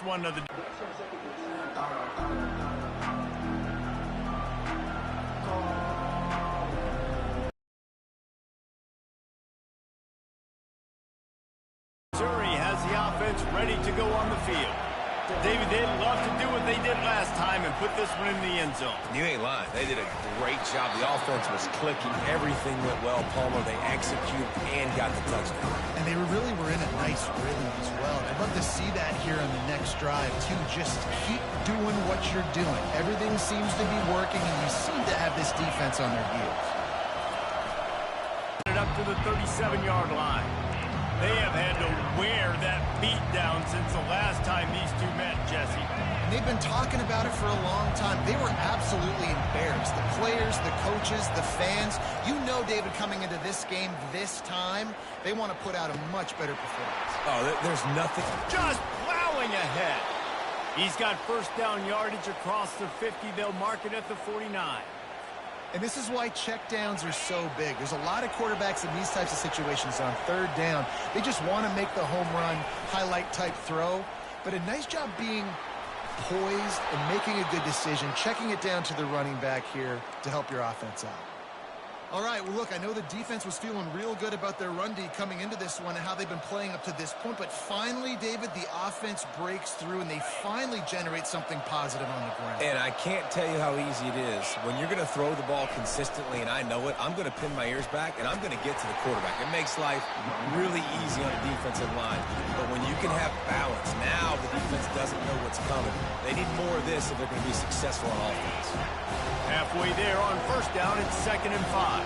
One of the Missouri has the offense ready to go on the field. David, they'd love to do what they did last time and put this one in the end zone. You ain't lying. They did a great job. The offense was clicking. Everything went well. Palmer, they executed and got the touchdown. And they really were in a nice rhythm as well. I'd love to see that here on the next drive, too. Just keep doing what you're doing. Everything seems to be working, and you seem to have this defense on their heels. Up to the 37-yard line. They have had to wear that beat down since the last time these two met, Jesse. And they've been talking about it for a long time. They were absolutely embarrassed. The players, the coaches, the fans. You know, David, coming into this game this time, they want to put out a much better performance. Oh, there's nothing. Just plowing ahead. He's got first down yardage across the 50. They'll mark it at the 49. And this is why checkdowns are so big. There's a lot of quarterbacks in these types of situations on third down. They just want to make the home run, highlight-type throw. But a nice job being poised and making a good decision, checking it down to the running back here to help your offense out. All right, well, look, I know the defense was feeling real good about their run D coming into this one and how they've been playing up to this point. But finally, David, the offense breaks through and they finally generate something positive on the ground. And I can't tell you how easy it is. When you're going to throw the ball consistently, and I know it, I'm going to pin my ears back, and I'm going to get to the quarterback. It makes life really easy on the defensive line. But when you can have balance, now the defense doesn't know what's coming. They need more of this if they're going to be successful on offense. Halfway there on first down, it's 2nd and 5.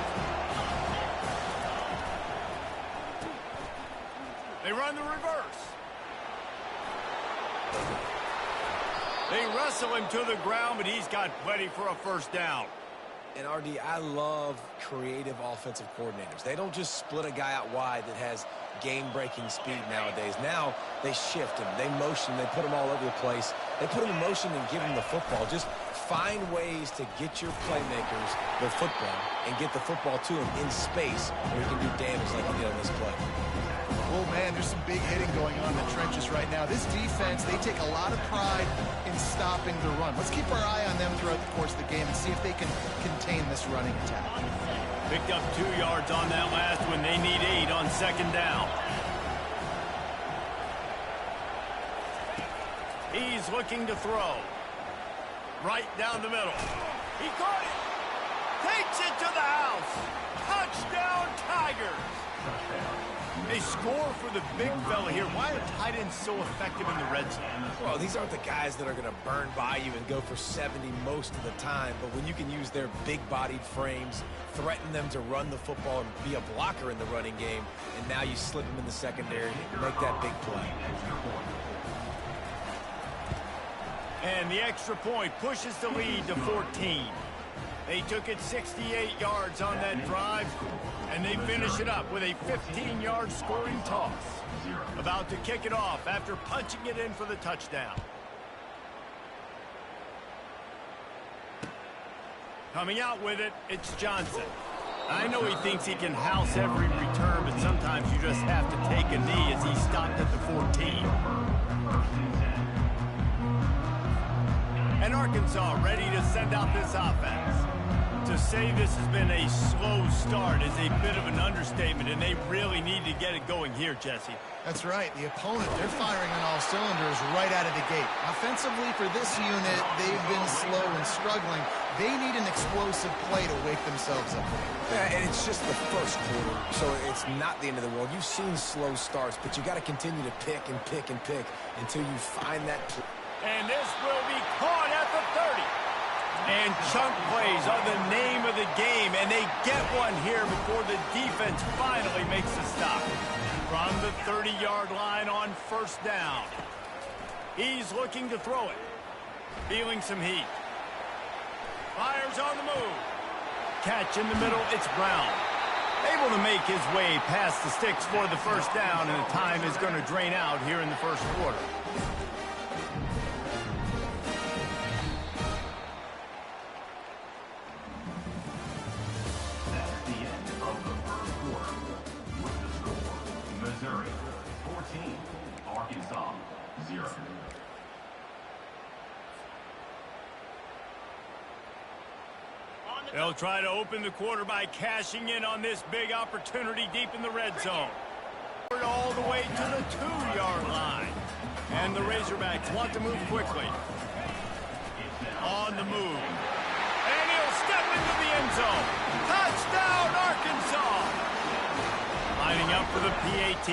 They run the reverse. They wrestle him to the ground, but he's got plenty for a first down. And, RD, I love creative offensive coordinators. They don't just split a guy out wide that has game-breaking speed nowadays. Now they shift him, they motion, they put him all over the place. They put him in motion and give him the football. Just find ways to get your playmakers the football and get the football to him in space where he can do damage like he did on this play. Oh, man, there's some big hitting going on in the trenches right now. This defense, they take a lot of pride in stopping the run. Let's keep our eye on them throughout the course of the game and see if they can contain this running attack. Picked up 2 yards on that last one. They need 8 on 2nd down. He's looking to throw. Right down the middle. He caught it. Takes it to the house. Touchdown, Tigers. They score for the big fella here. Why are tight ends so effective in the red zone? Well, these aren't the guys that are going to burn by you and go for 70 most of the time, but when you can use their big-bodied frames, threaten them to run the football and be a blocker in the running game, and now you slip them in the secondary and make that big play. And the extra point pushes the lead to 14. They took it 68 yards on that drive, and they finish it up with a 15-yard scoring toss. About to kick it off after punching it in for the touchdown. Coming out with it, it's Johnson. I know he thinks he can house every return, but sometimes you just have to take a knee as he stopped at the 14. And Arkansas ready to send out this offense. To say this has been a slow start is a bit of an understatement, and they really need to get it going here, Jesse. That's right. The opponent, they're firing on all cylinders right out of the gate. Offensively, for this unit, they've been slow and struggling. They need an explosive play to wake themselves up. Yeah, and it's just the first quarter, so it's not the end of the world. You've seen slow starts, but you got to continue to pick and pick and pick until you find that play. And this will be caught at the 30. And chunk plays are the name of the game, and they get one here before the defense finally makes a stop. From the 30-yard line on first down. He's looking to throw it. Feeling some heat. Fires on the move. Catch in the middle, it's Brown. Able to make his way past the sticks for the first down, and the time is going to drain out here in the first quarter. They'll try to open the quarter by cashing in on this big opportunity deep in the red zone. All the way to the 2-yard line. And the Razorbacks want to move quickly. On the move. And he'll step into the end zone. Touchdown, Arkansas! Lining up for the PAT.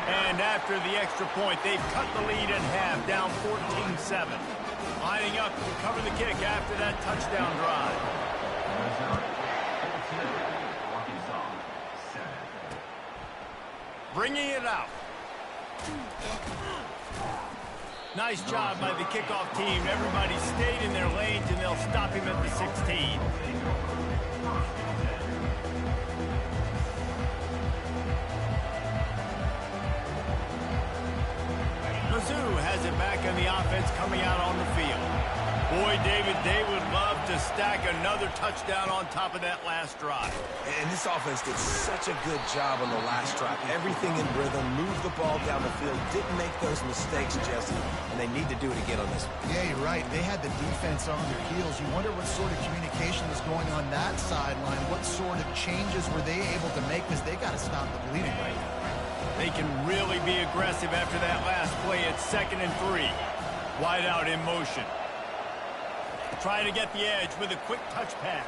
And after the extra point, they've cut the lead in half, down 14-7. Lining up to cover the kick after that touchdown drive. Bringing it out. Nice job by the kickoff team. Everybody stayed in their lanes, and they'll stop him at the 16. Mizzou has it back on the offense coming out on the field. Boy, David, they would love to stack another touchdown on top of that last drive. And this offense did such a good job on the last drive. Everything in rhythm, moved the ball down the field, didn't make those mistakes, Jesse, and they need to do it again on this one. Yeah, you're right. They had the defense on their heels. You wonder what sort of communication was going on that sideline. What sort of changes were they able to make, because they got to stop the bleeding right now. They can really be aggressive after that last play. It's 2nd and 3. Wide out in motion. Try to get the edge with a quick touch pass.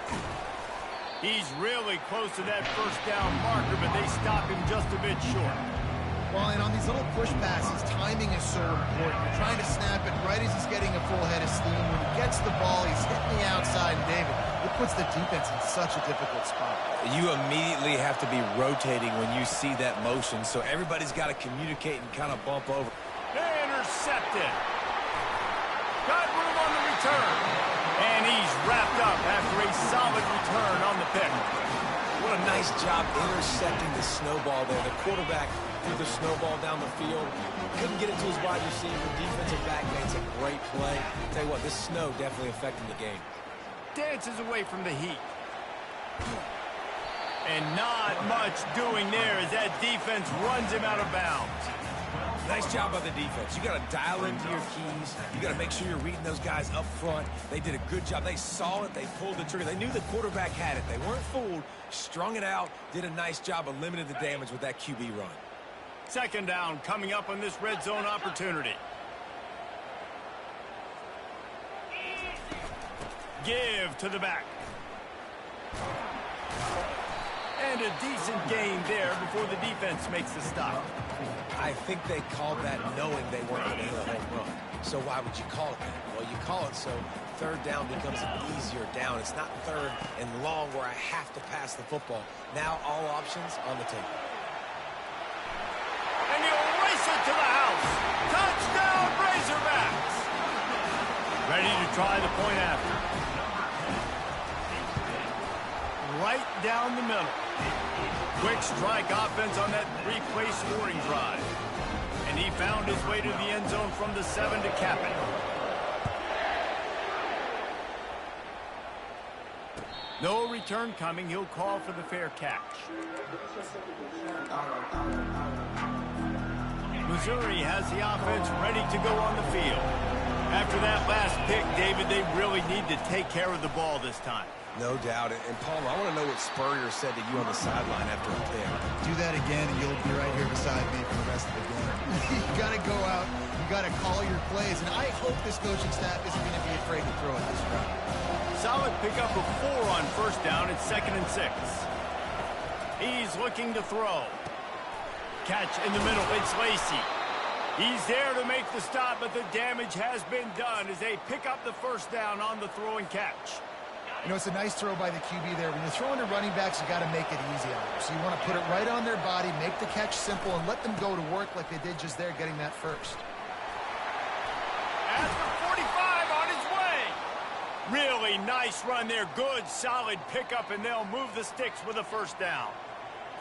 He's really close to that first down marker, but they stop him just a bit short. Well, and on these little push passes, timing is so important. You're trying to snap it right as he's getting a full head of steam. When he gets the ball, he's hitting the outside, and David, it puts the defense in such a difficult spot. You immediately have to be rotating when you see that motion, so everybody's got to communicate and kind of bump over. Intercepted. Got room on the return. And he's wrapped up after a solid return on the pick. What a nice job intercepting the snowball there. The quarterback threw the snowball down the field. Couldn't get it to his wide receiver. Defensive back makes a great play. Tell you what, this snow definitely affecting the game. Dances away from the heat. And not much doing there as that defense runs him out of bounds. Nice job by the defense. You got to dial into your keys. You got to make sure you're reading those guys up front. They did a good job. They saw it. They pulled the trigger. They knew the quarterback had it. They weren't fooled. Strung it out. Did a nice job of limiting the damage with that QB run. 2nd down coming up on this red zone opportunity. Give to the back. And a decent gain there before the defense makes the stop. I think they called that knowing they weren't going to hit a home run. So why would you call it that? Well, you call it so 3rd down becomes an easier down. It's not 3rd and long where I have to pass the football. Now all options on the table. And he'll race it to the house. Touchdown, Razorbacks. Ready to try the point after. Right down the middle. Quick strike offense on that 3-play scoring drive. And he found his way to the end zone from the 7 to cap it. No return coming. He'll call for the fair catch. Missouri has the offense ready to go on the field. After that last pick, David, they really need to take care of the ball this time. No doubt. And, Paul, I want to know what Spurrier said to you on the sideline after a pick. Do that again, and you'll be right here beside me for the rest of the game. You got to go out. You got to call your plays. And I hope this coaching staff isn't going to be afraid to throw it this round. Solid pickup of 4 on 1st down. It's 2nd and 6. He's looking to throw. Catch in the middle. It's Lacey. He's there to make the stop, but the damage has been done as they pick up the 1st down on the throw and catch. You know, it's a nice throw by the QB there. When you're throwing to running backs, you got to make it easy on them. So you want to put it right on their body, make the catch simple, and let them go to work like they did just there, getting that first. As for 45 on his way. Really nice run there. Good, solid pickup, and they'll move the sticks with a 1st down.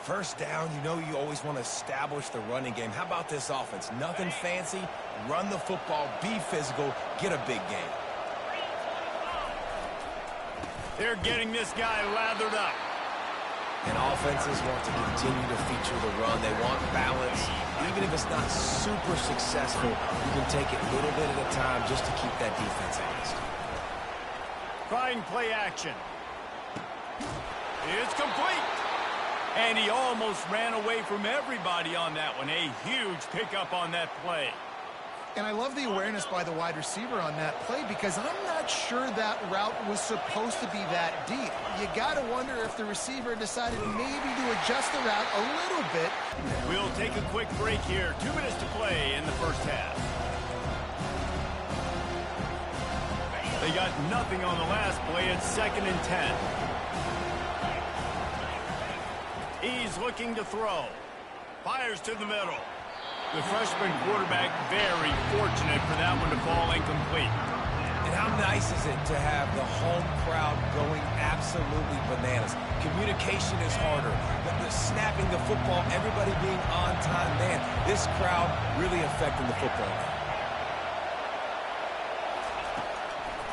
1st down, you know you always want to establish the running game. How about this offense? Nothing fancy. Run the football, be physical, get a big game. They're getting this guy lathered up. And offenses want to continue to feature the run. They want balance. Even if it's not super successful, you can take it little bit at a time just to keep that defense honest. Trying play action. It's complete. And he almost ran away from everybody on that one. A huge pickup on that play. And I love the awareness by the wide receiver on that play because I'm not sure that route was supposed to be that deep. You got to wonder if the receiver decided maybe to adjust the route a little bit. We'll take a quick break here. 2 minutes to play in the first half. They got nothing on the last play. It's 2nd and 10. He's looking to throw. Fires to the middle. The freshman quarterback very fortunate for that one to fall incomplete. And how nice is it to have the home crowd going absolutely bananas? Communication is harder. The snapping the football, everybody being on time. Man, this crowd really affecting the football game.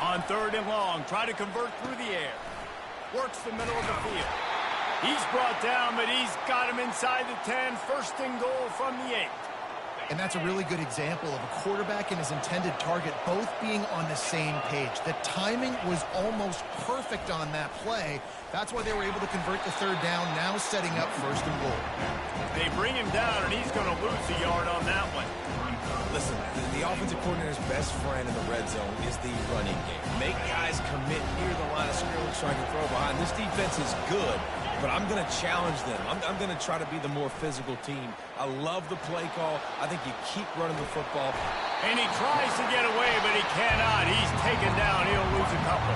On 3rd and long, try to convert through the air. Works the middle of the field. He's brought down, but he's got him inside the 10. 1st and goal from the 8. And that's a really good example of a quarterback and his intended target both being on the same page. The timing was almost perfect on that play. That's why they were able to convert the 3rd down, now setting up 1st and goal. They bring him down, and he's going to lose a yard on that one. Listen, the offensive coordinator's best friend in the red zone is the running game. Make guys commit near the line of scrimmage so I can throw behind. This defense is good, but I'm going to challenge them. I'm going to try to be the more physical team. I love the play call. I think you keep running the football. And he tries to get away, but he cannot. He's taken down. He'll lose a couple.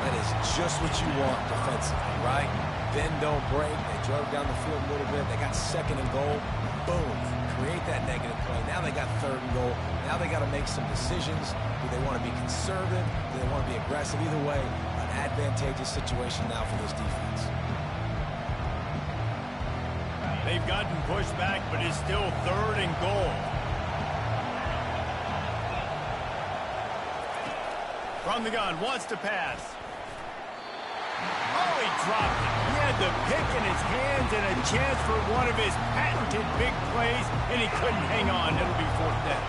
That is just what you want defensively, right? Bend, don't break. They drove down the field a little bit. They got 2nd and goal. Boom. Create that negative play. Now they got 3rd and goal. Now they got to make some decisions. Do they want to be conservative? Do they want to be aggressive? Either way, an advantageous situation now for this defense. They've gotten pushed back, but it's still 3rd and goal. From the gun, wants to pass. Oh, he dropped it. He had the pick in his hands and a chance for one of his patented big plays, and he couldn't hang on. It'll be 4th down.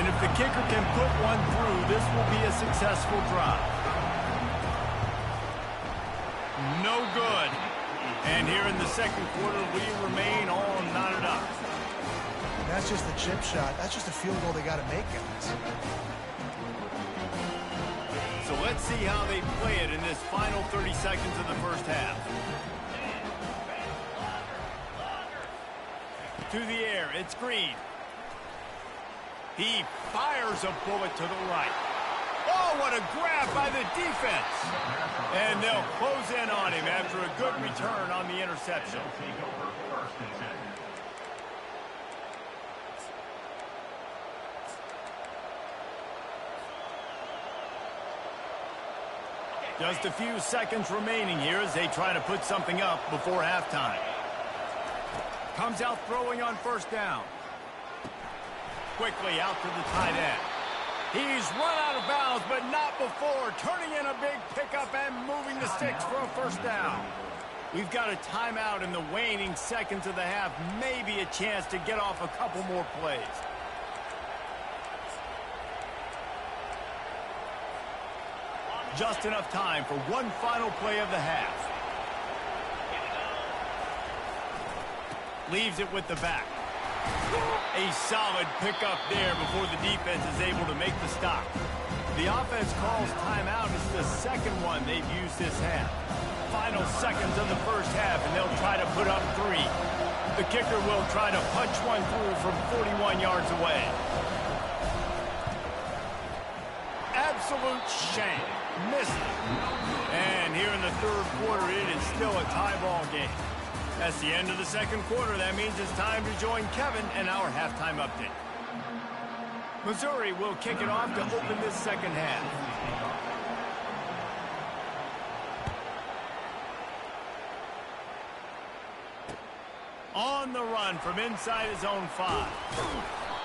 And if the kicker can put one through, this will be a successful drive. No good. And here in the 2nd quarter, we remain all knotted up. That's just the chip shot. That's just a field goal they got to make, guys. So let's see how they play it in this final 30 seconds of the first half. To the air, it's Green. He fires a bullet to the right. Oh, what a grab by the defense. And they'll close in on him after a good return on the interception. Just a few seconds remaining here as they try to put something up before halftime. Comes out throwing on 1st down. Quickly out to the tight end. He's run out of bounds, but not before. Turning in a big pickup and moving the sticks for a 1st down. We've got a timeout in the waning seconds of the half. Maybe a chance to get off a couple more plays. Just enough time for one final play of the half. Leaves it with the back. A solid pickup there before the defense is able to make the stop. The offense calls timeout. It's the 2nd one they've used this half. Final seconds of the first half, and they'll try to put up 3. The kicker will try to punch one through from 41 yards away. Absolute shame. Missed it. And here in the 3rd quarter, it is still a tie ball game. That's the end of the 2nd quarter. That means it's time to join Kevin and our halftime update. Missouri will kick it off to open this 2nd half. On the run from inside his own 5.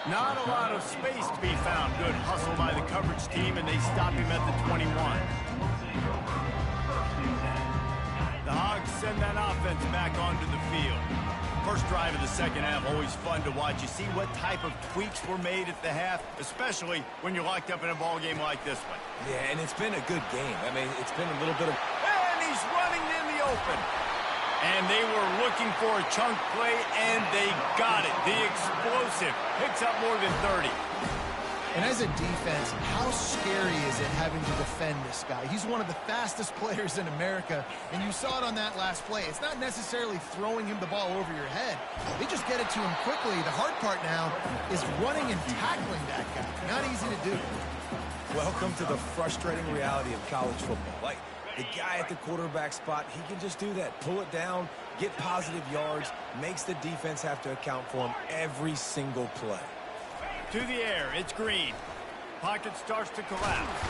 Not a lot of space to be found. Good hustle by the coverage team, and they stop him at the 21. The Hogs send that offense back onto the field. First drive of the second half, always fun to watch. You see what type of tweaks were made at the half, especially when you're locked up in a ball game like this one. Yeah, and it's been a good game. I mean, it's been a little bit of... And he's running in the open. And they were looking for a chunk play, and they got it. The explosive picks up more than 30. And as a defense, how scary is it having to defend this guy? He's one of the fastest players in America, and you saw it on that last play. It's not necessarily throwing him the ball over your head. They just get it to him quickly. The hard part now is running and tackling that guy. Not easy to do. Welcome to the frustrating reality of college football. Like, the guy at the quarterback spot, he can just do that. Pull it down, get positive yards, makes the defense have to account for him every single play. To the air, it's Green. Pocket starts to collapse.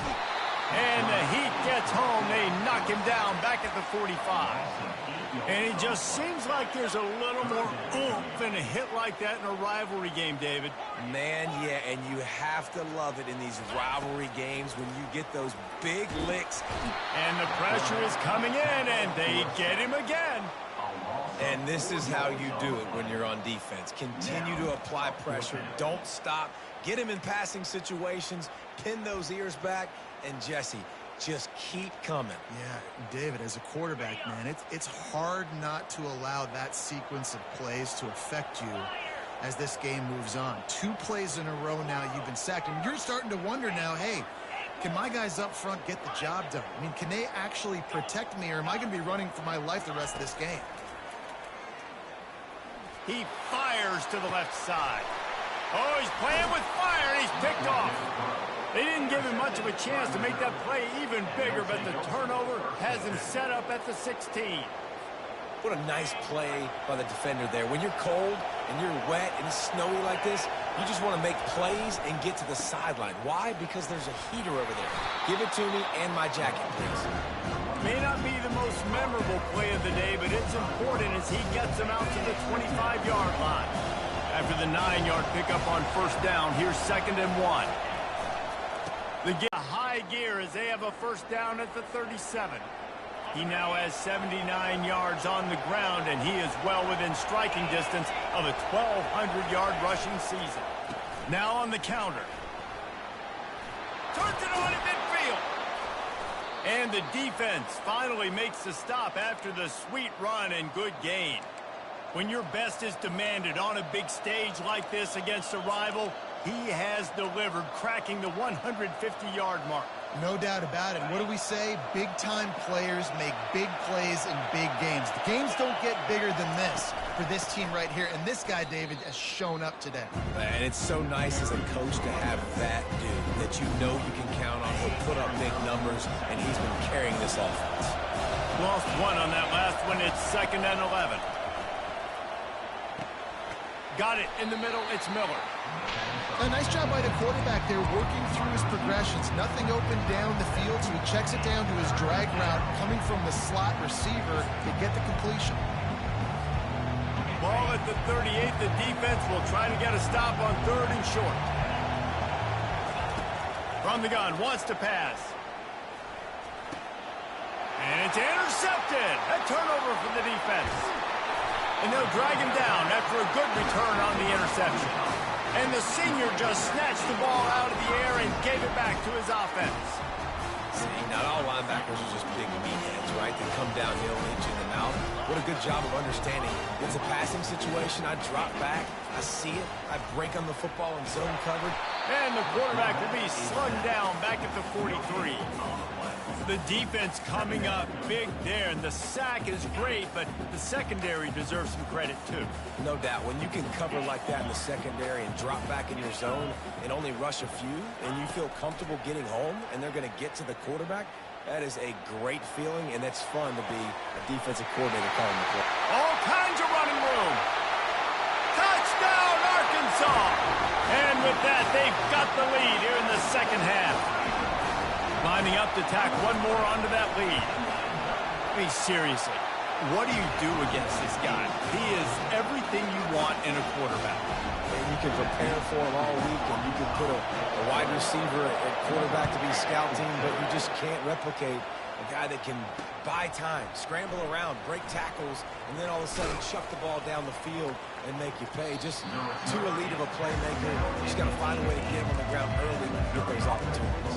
And the heat gets home. They knock him down back at the 45. And it just seems like there's a little more oomph in a hit like that in a rivalry game, David. Man, yeah, and you have to love it in these rivalry games when you get those big licks. And the pressure is coming in, and they get him again. And this is how you do it when you're on defense. Continue to apply pressure. Don't stop. Get him in passing situations. Pin those ears back. And, Jesse, just keep coming. Yeah, David, as a quarterback, man, it's hard not to allow that sequence of plays to affect you as this game moves on. 2 plays in a row now you've been sacked. And you're starting to wonder now, hey, can my guys up front get the job done? I mean, can they actually protect me, or am I going to be running for my life the rest of this game? He fires to the left side. Oh, he's playing with fire, and he's picked off. They didn't give him much of a chance to make that play even bigger, but the turnover has him set up at the 16. What a nice play by the defender there. When you're cold and you're wet and it's snowy like this, you just want to make plays and get to the sideline. Why? Because there's a heater over there. Give it to me and my jacket, please. May not be the most memorable play of the day, but it's important as he gets them out to the 25-yard line. After the 9-yard pickup on first down, here's 2nd and 1. They get a high gear as they have a first down at the 37. He now has 79 yards on the ground, and he is well within striking distance of a 1,200-yard rushing season. Now on the counter. Turns it on in midfield. And the defense finally makes the stop after the sweet run and good gain. When your best is demanded on a big stage like this against a rival, he has delivered, cracking the 150-yard mark. No doubt about it. What do we say? Big-time players make big plays in big games. The games don't get bigger than this for this team right here. And this guy, David, has shown up today. And it's so nice as a coach to have that dude that you know you can count on. He'll put up big numbers, and he's been carrying this offense. Lost one on that last one. It's 2nd and 11. Got it in the middle. It's Miller. A nice job by the quarterback there, working through his progressions. Nothing open down the field, so he checks it down to his drag route, coming from the slot receiver to get the completion. Ball at the 38. The defense will try to get a stop on 3rd and short. From the gun, wants to pass. And it's intercepted. A turnover for the defense. And they'll drag him down after a good return on the interception. And the senior just snatched the ball out of the air and gave it back to his offense. See, not all linebackers are just big meatheads, right? They come downhill and hit you in the mouth. What a good job of understanding. It's a passing situation. I drop back. I see it. I break on the football and zone covered. And the quarterback will be slung down back at the 43. The defense coming up big there, and the sack is great, but the secondary deserves some credit too. No doubt. When you can cover like that in the secondary and drop back in your zone and only rush a few, and you feel comfortable getting home, and they're going to get to the quarterback, that is a great feeling, and it's fun to be a defensive coordinator calling the play. All kinds of running room. Touchdown, Arkansas! And with that, they've got the lead here in the second half. Lining up to tack one more onto that lead. I mean, seriously, what do you do against this guy? He is everything you want in a quarterback. And you can prepare for him all week, and you can put a wide receiver at quarterback to be scout team, but you just can't replicate A guy that can buy time, scramble around, break tackles, and then all of a sudden chuck the ball down the field and make you pay. Just too elite of a playmaker. You just got to find a way to get him on the ground early when you get those opportunities.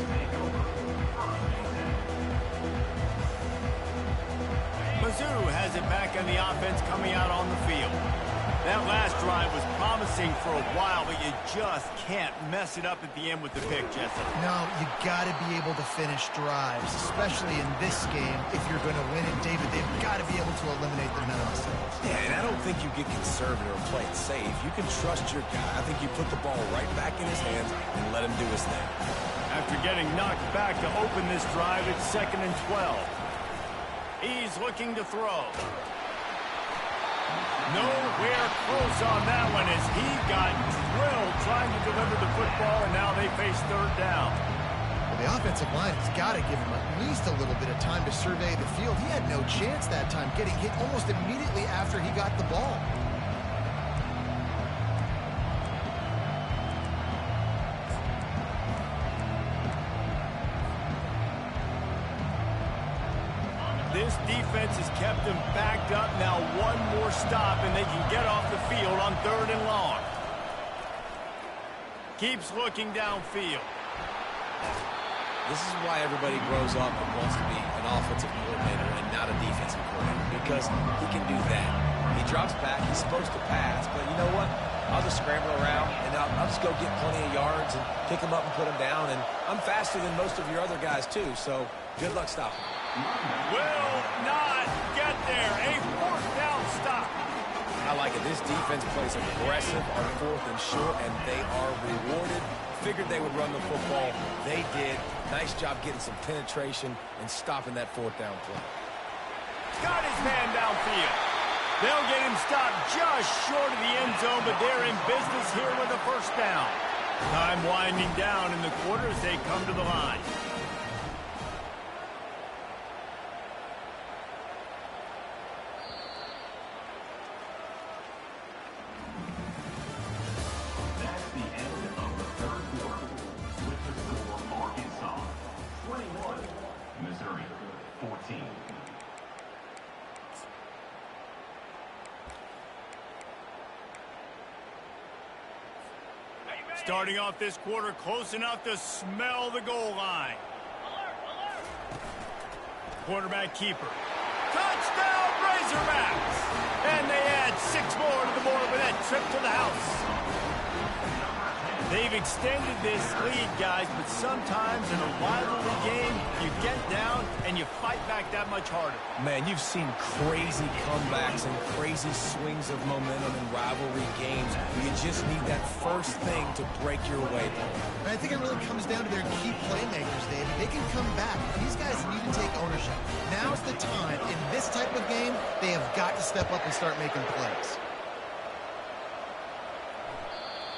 Mizzou has it back on the offense coming out on the field. That last drive was promising for a while, but you just can't mess it up at the end with the pick, Jesse. No, you got to be able to finish drives, especially in this game. If you're going to win it, David, they've got to be able to eliminate the mental mistakes. Yeah, and I don't think you get conservative or play it safe. You can trust your guy. I think you put the ball right back in his hands and let him do his thing. After getting knocked back to open this drive, it's 2nd and 12. He's looking to throw. Nowhere close on that one as he got drilled trying to deliver the football, and now they face 3rd down. Well, the offensive line has got to give him at least a little bit of time to survey the field. He had no chance that time, getting hit almost immediately after he got the ball. This defense has kept them backed up. Now one more stop, and they can get off the field on 3rd and long. Keeps looking downfield. This is why everybody grows up and wants to be an offensive coordinator and not a defensive coordinator, because he can do that. He drops back. He's supposed to pass, but you know what? I'll just scramble around, and I'll just go get plenty of yards and pick him up and put him down. And I'm faster than most of your other guys, too, so good luck stopping. Will not get there. A 4th down stop. I like it. This defense plays aggressive on 4th and short, and they are rewarded. Figured they would run the football. They did. Nice job getting some penetration and stopping that 4th down play. Got his man downfield. They'll get him stopped just short of the end zone, but they're in business here with a 1st down. Time winding down in the quarter as they come to the line. Starting off this quarter close enough to smell the goal line. Quarterback keeper. Touchdown Razorbacks! And they add 6 more to the board with that trip to the house. They've extended this lead, guys, but sometimes in a rivalry game, you get down and you fight back that much harder. Man, you've seen crazy comebacks and crazy swings of momentum in rivalry games. You just need that first thing to break your way. And I think it really comes down to their key playmakers, David. They can come back. These guys need to take ownership. Now's the time. In this type of game, they have got to step up and start making plays.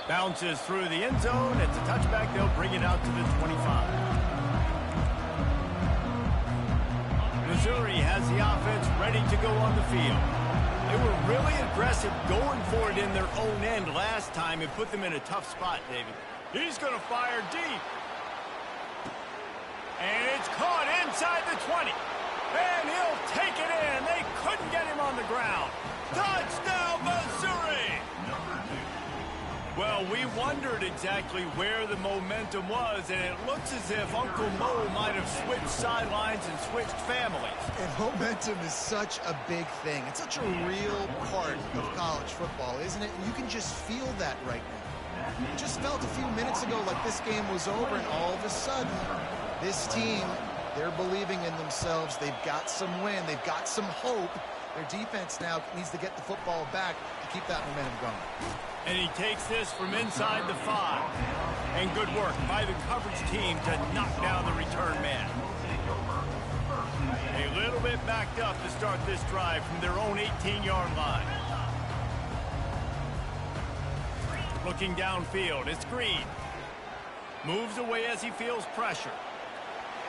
Bounces through the end zone. It's a touchback. They'll bring it out to the 25. Missouri has the offense ready to go on the field. They were really aggressive going for it in their own end last time and put them in a tough spot, David. He's going to fire deep. And it's caught inside the 20. And he'll take it in. They couldn't get him on the ground. Touchdown, Missouri! Well, we wondered exactly where the momentum was, and it looks as if Uncle Mo might have switched sidelines and switched families. And momentum is such a big thing. It's such a real part of college football, isn't it? And you can just feel that right now. It just felt a few minutes ago like this game was over, and all of a sudden, this team, they're believing in themselves. They've got some wind. They've got some hope. Their defense now needs to get the football back to keep that momentum going. And he takes this from inside the 5. And good work by the coverage team to knock down the return man. A little bit backed up to start this drive from their own 18-yard line. Looking downfield, it's Green. Moves away as he feels pressure.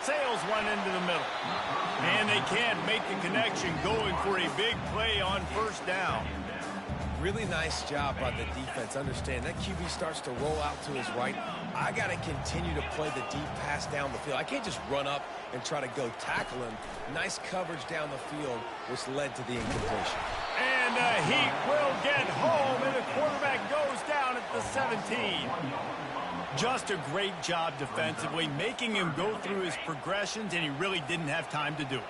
Sails one into the middle. And they can't make the connection going for a big play on 1st down. really nice job by the defense. Understand that QB starts to roll out to his right. I got to continue to play the deep pass down the field. I can't just run up and try to go tackle him. Nice coverage down the field, which led to the incompletion. And the Heat will get home, and the quarterback goes down at the 17. Just a great job defensively, making him go through his progressions, and he really didn't have time to do it.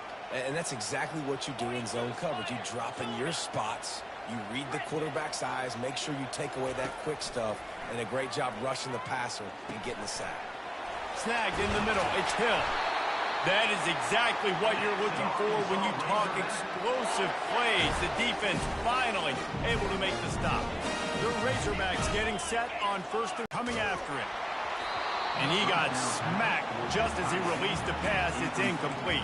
And that's exactly what you do in zone coverage. You drop in your spots, you read the quarterback's eyes, make sure you take away that quick stuff, and a great job rushing the passer and getting the sack. Snagged in the middle, it's Hill. That is exactly what you're looking for when you talk explosive plays. The defense finally able to make the stop. The Razorbacks getting set on first and coming after him. And he got smacked just as he released the pass. It's incomplete.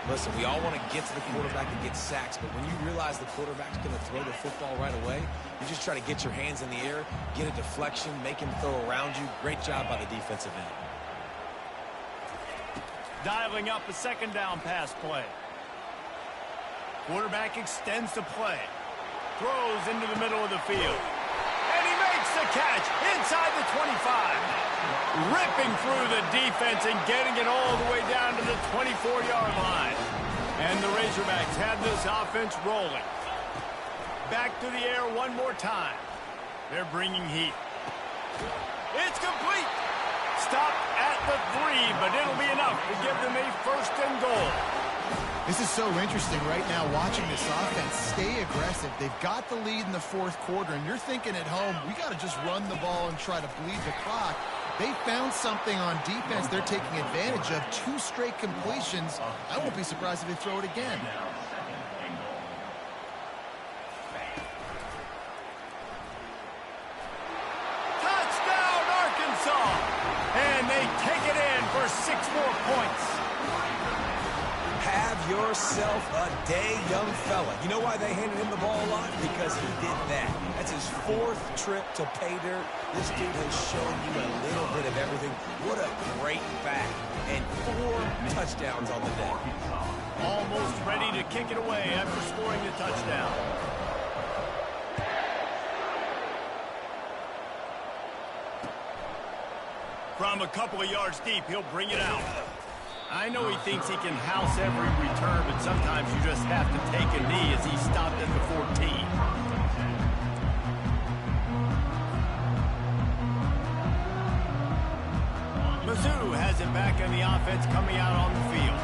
Listen, we all want to get to the quarterback and get sacks, but when you realize the quarterback's going to throw the football right away, you just try to get your hands in the air, get a deflection, make him throw around you. Great job by the defensive end. Dialing up a second down pass play. Quarterback extends the play. Throws into the middle of the field. And he makes the catch inside the 25. Ripping through the defense and getting it all the way down to the 24-yard line. And the Razorbacks have this offense rolling. Back to the air one more time. They're bringing heat. It's complete. Stop at the 3, but it'll be enough to give them a first and goal. This is so interesting right now watching this offense stay aggressive. They've got the lead in the fourth quarter, and you're thinking at home, we got to just run the ball and try to bleed the clock. They found something on defense they're taking advantage of. 2 straight completions. I won't be surprised if they throw it again. Touchdown, Arkansas! And they take it in for 6 more points. Have yourself a day, young fella. You know why they handed him the ball a lot? Because he did that. That's his 4th trip to pay dirt. This dude has shown you a little bit of everything. What a great back. And 4 touchdowns on the day. Almost ready to kick it away after scoring the touchdown. From a couple of yards deep, he'll bring it out. I know he thinks he can house every return, but sometimes you just have to take a knee as he stopped at the 14. Mizzou has it back in the offense coming out on the field.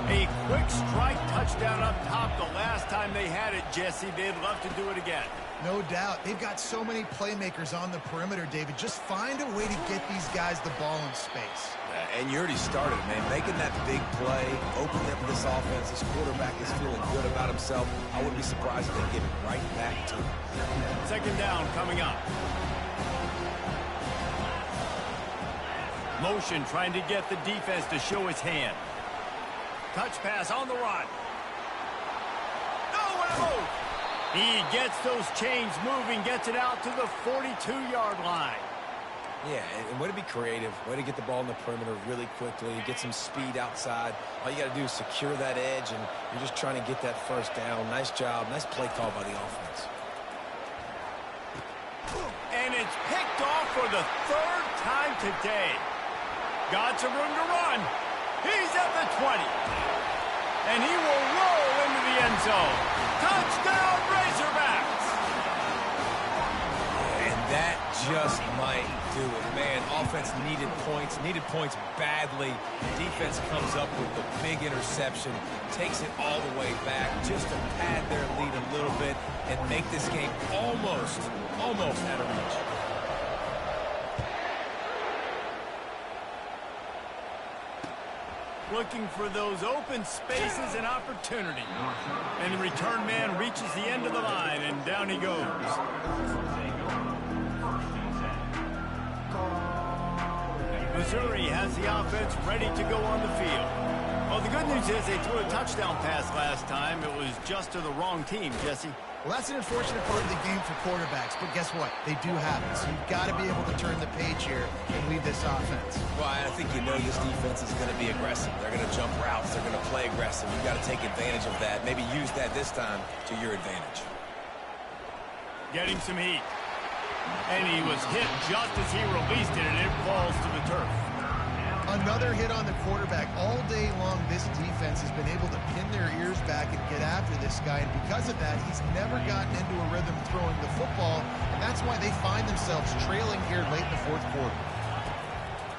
A quick strike touchdown up top the last time they had it, Jesse. They'd love to do it again. No doubt. They've got so many playmakers on the perimeter, David. Just find a way to get these guys the ball in space. And you already started, man. Making that big play, opening up this offense. This quarterback is feeling good about himself. I wouldn't be surprised if they give it right back to him. Second down coming up. Motion trying to get the defense to show his hand. Touch pass on the run. No! He gets those chains moving, gets it out to the 42-yard line. Yeah, and way to be creative, way to get the ball in the perimeter really quickly, get some speed outside. All you got to do is secure that edge, and you're just trying to get that first down. Nice job, nice play call by the offense. And it's picked off for the 3rd time today. Got some room to run. He's at the 20. And he will roll into the end zone. Touchdown, Razorbacks! And that just might do it. Man, offense needed points badly. Defense comes up with the big interception, takes it all the way back just to pad their lead a little bit and make this game almost out of reach. Looking for those open spaces and opportunity. And the return man reaches the end of the line, and down he goes. Missouri has the offense ready to go on the field. Well, the good news is they threw a touchdown pass last time. It was just to the wrong team, Jesse. Well, that's an unfortunate part of the game for quarterbacks, but guess what? They do have it, so you've got to be able to turn the page here and lead this offense. Well, I think you know this defense is going to be aggressive. They're going to jump routes. They're going to play aggressive. You've got to take advantage of that. Maybe use that this time to your advantage. Getting some heat. And he was hit just as he released it, and it falls to the turf. Another hit on the quarterback. All day long, this defense has been able to pin their ears back and get after this guy, and because of that, he's never gotten into a rhythm throwing the football, and that's why they find themselves trailing here late in the fourth quarter.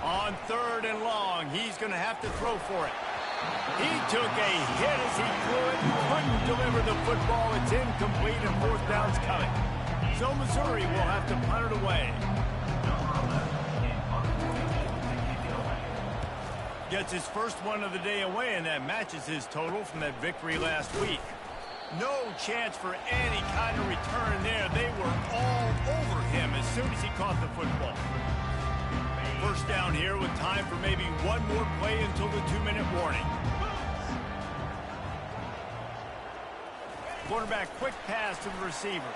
On 3rd and long, he's going to have to throw for it. He took a hit as he threw it, couldn't deliver the football. It's incomplete, and 4th down's coming. So Missouri will have to punt it away. Gets his first one of the day away, and that matches his total from that victory last week. No chance for any kind of return there. They were all over him as soon as he caught the football. First down here with time for maybe one more play until the 2-minute warning. Quarterback quick pass to the receiver.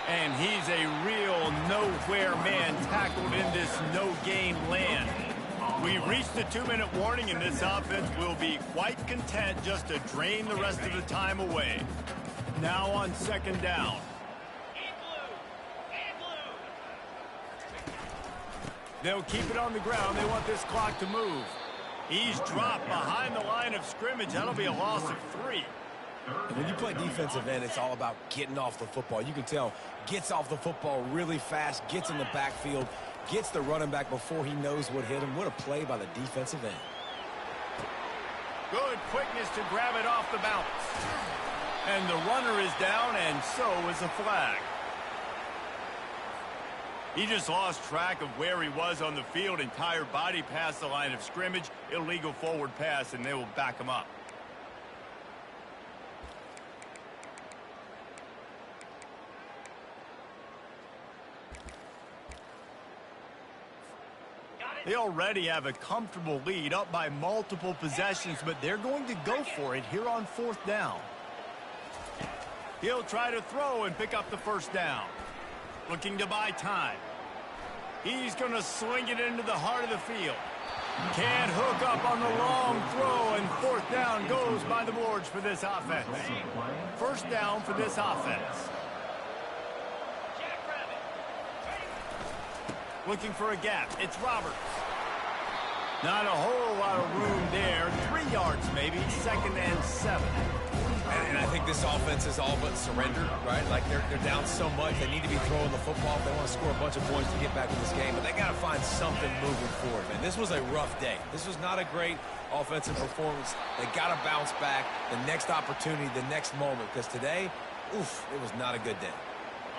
And he's a real nowhere man tackled in this no-gain land. We've reached the 2-minute warning, and this offense will be quite content just to drain the rest of the time away. Now on 2nd down. They'll keep it on the ground. They want this clock to move. He's dropped behind the line of scrimmage. That'll be a loss of 3. And when you play defensive end, it's all about getting off the football. You can tell, gets off the football really fast, gets in the backfield, gets the running back before he knows what hit him. What a play by the defensive end. Good quickness to grab it off the bounce. And the runner is down, and so is a flag. He just lost track of where he was on the field. Entire body past the line of scrimmage. Illegal forward pass, and they will back him up. They already have a comfortable lead, up by multiple possessions, but they're going to go for it here on 4th down. He'll try to throw and pick up the first down. Looking to buy time. He's going to sling it into the heart of the field. Can't hook up on the long throw, and 4th down goes by the boards for this offense. First down for this offense. Looking for a gap. It's Roberts. Not a whole lot of room there. 3 yards maybe. 2nd and 7. And I think this offense is all but surrendered, right? Like they're down so much, they need to be throwing the football if they want to score a bunch of points to get back in this game. But they got to find something moving forward, man. This was a rough day. This was not a great offensive performance. They got to bounce back the next opportunity, the next moment, because today, oof, it was not a good day.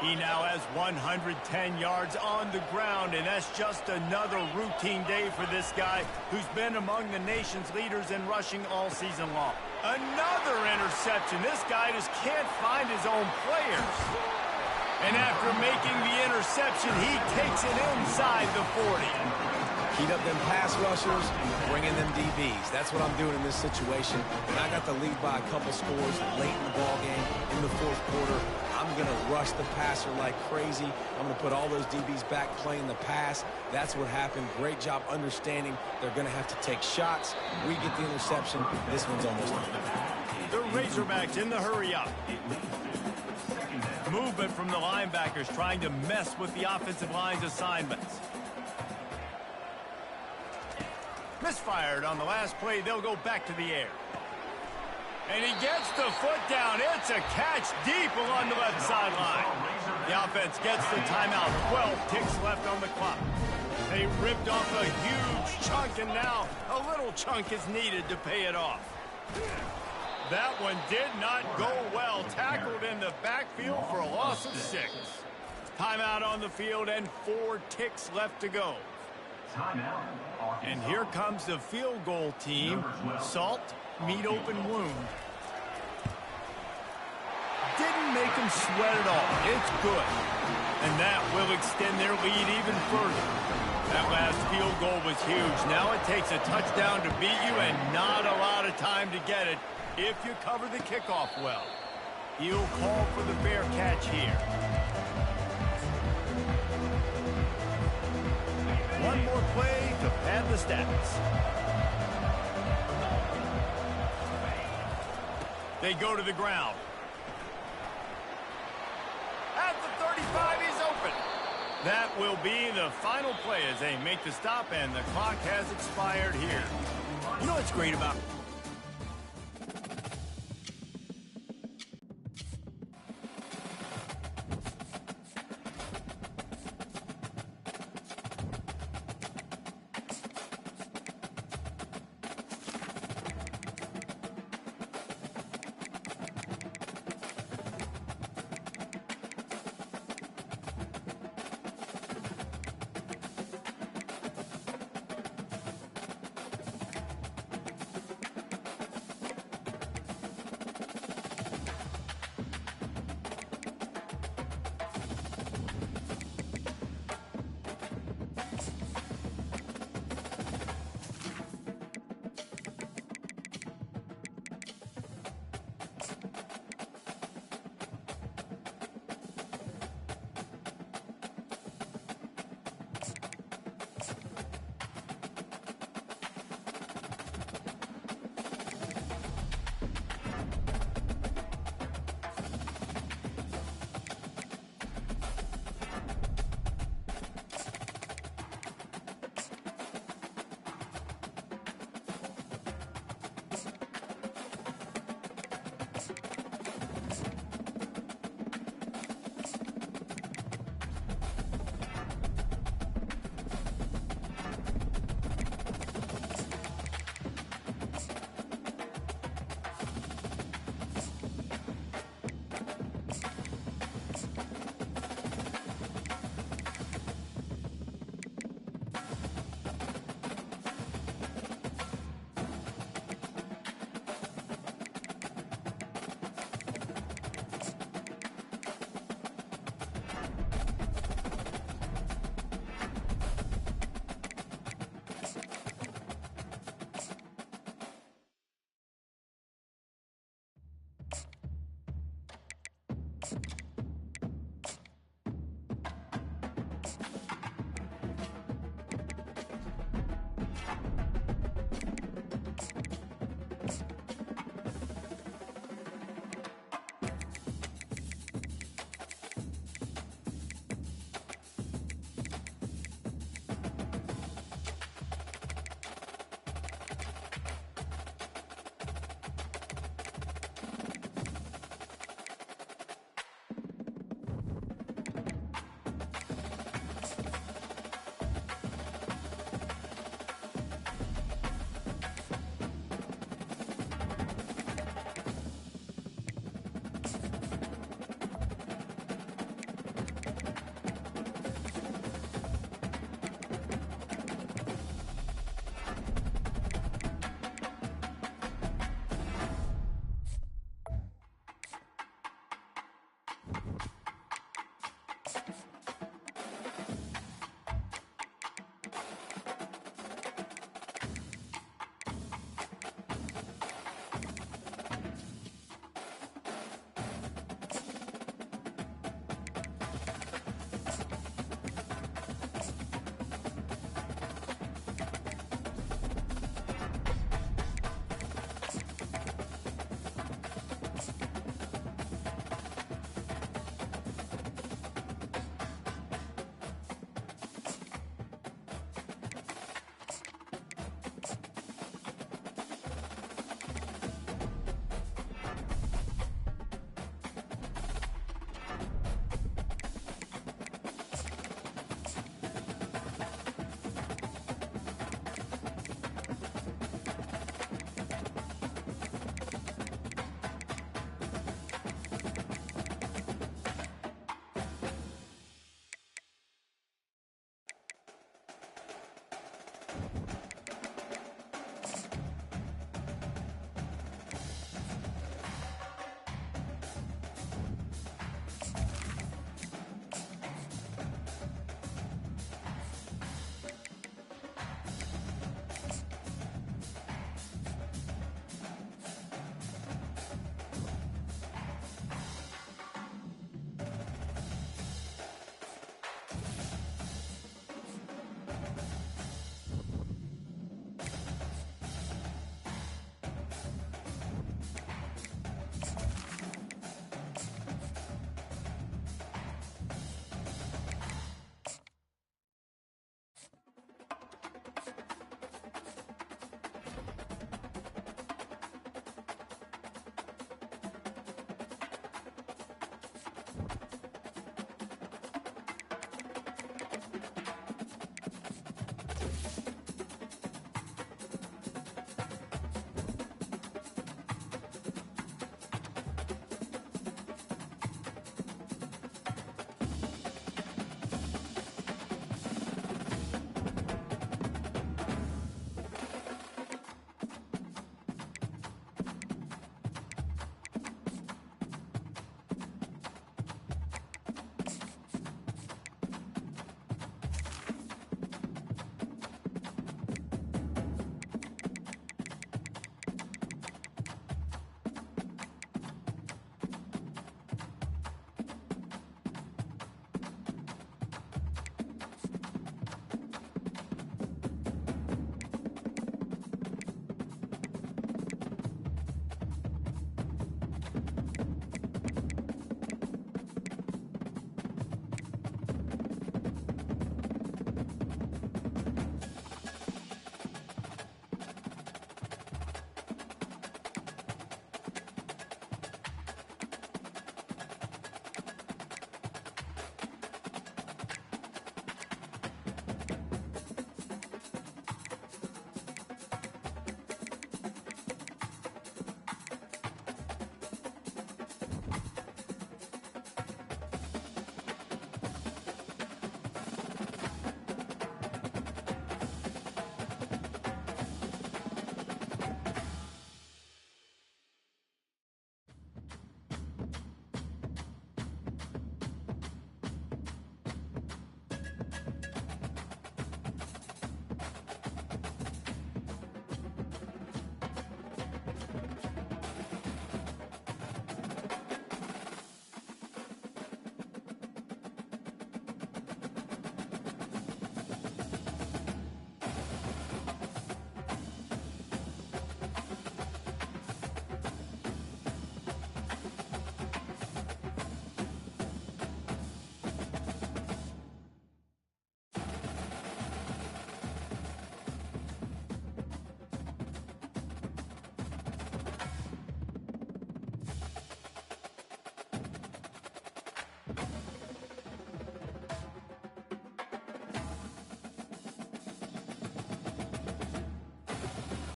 He now has 110 yards on the ground, and that's just another routine day for this guy who's been among the nation's leaders in rushing all season long. Another interception. This guy just can't find his own players. And after making the interception, he takes it inside the 40. Heat up them pass rushers, bring in them DBs. That's what I'm doing in this situation. And I got the lead by a couple scores late in the ball game in the 4th quarter. I'm going to rush the passer like crazy. I'm going to put all those DBs back playing the pass. That's what happened. Great job understanding they're going to have to take shots. We get the interception. This one's almost done. The Razorbacks in the hurry up. Movement from the linebackers trying to mess with the offensive line's assignments. Misfired on the last play. They'll go back to the air. And he gets the foot down. It's a catch deep along the left sideline. The offense gets the timeout. 12 ticks left on the clock. They ripped off a huge chunk, and now a little chunk is needed to pay it off. That one did not go well. Tackled in the backfield for a loss of 6. Timeout on the field and 4 ticks left to go. And here comes the field goal team. Salt, meat open wound. Didn't make them sweat at all. It's good. And that will extend their lead even further. That last field goal was huge. Now it takes a touchdown to beat you and not a lot of time to get it if you cover the kickoff well. He'll call for the fair catch here. One more play to pad the stats. They go to the ground. 35, he's open. That will be the final play as they make the stop, and the clock has expired here. You know what's great about